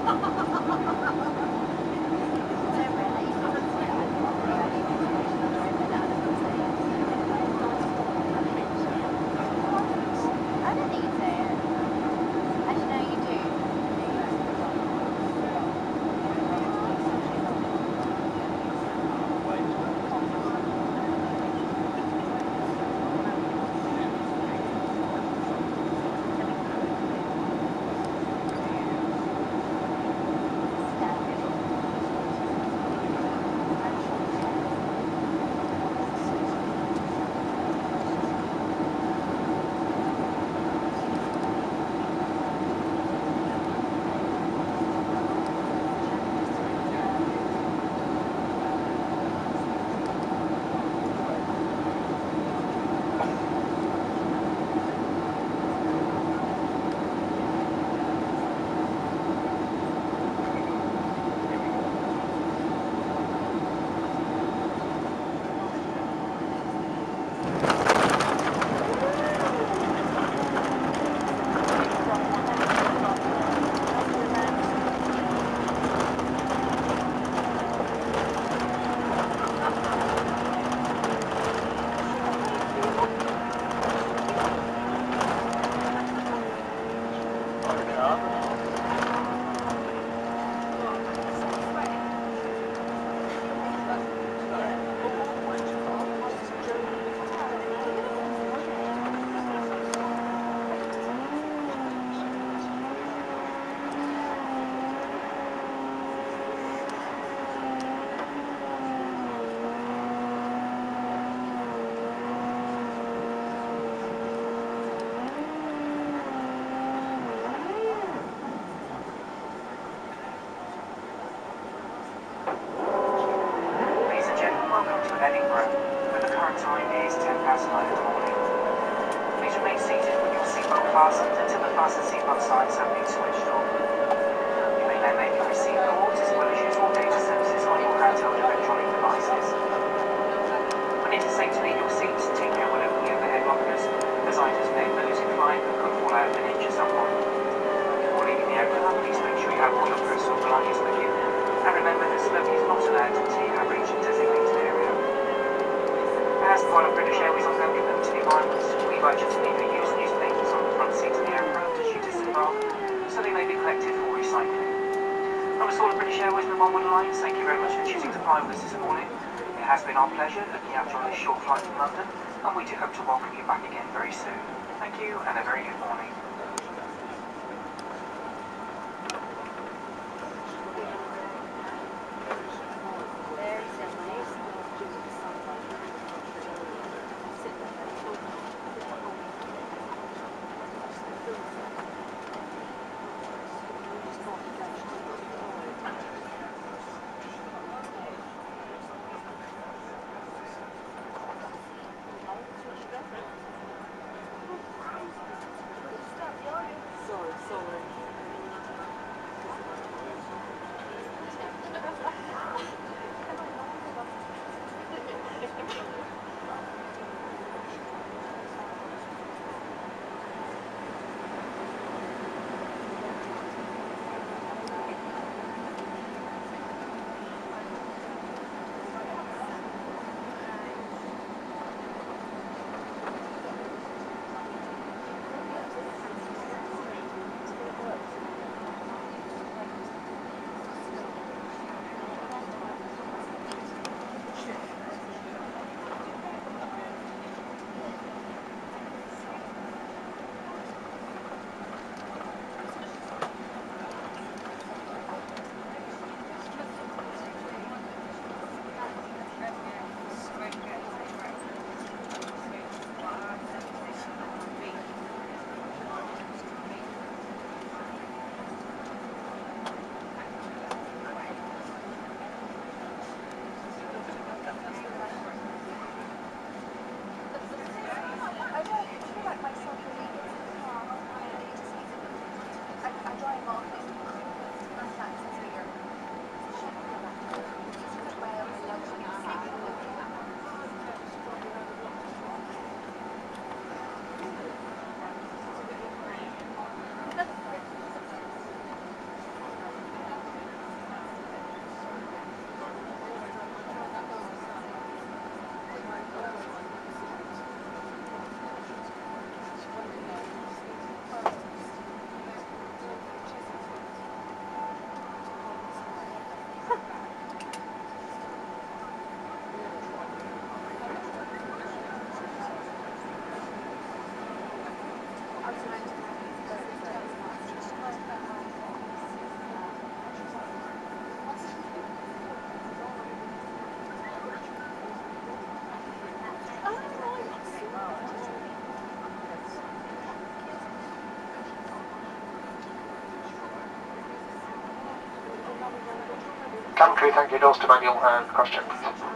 I don't think it's there. Actually, no, you do. Ladies and gentlemen, welcome to Edinburgh, where the current time is 9:10 in the morning. Please remain seated with your seatbelt fastened until the fasten seatbelt signs have been switched off. You may then make your receipt calls as well as use all data services on your handheld electronic devices. When it is safe to leave your seats, take care when opening overhead lockers, as items may lose in flight and could fall out and injure someone. Before leaving the aircraft, please make sure you have all your personal belongings with you. And remember that smoking is not allowed until you have reached a designated area. As part of British Airways ongoing commitment to the environment, we invite you to leave your used newspapers on the front seat of the aircraft as you disembark, so they may be collected for recycling. From us all at British Airways and the One Alliance, thank you very much for choosing to fly with us this morning. It has been our pleasure looking after on this short flight from London, and we do hope to welcome you back again very soon. Thank you, and a very good morning. Cabin crew, thank you. Doors to manual and cross check.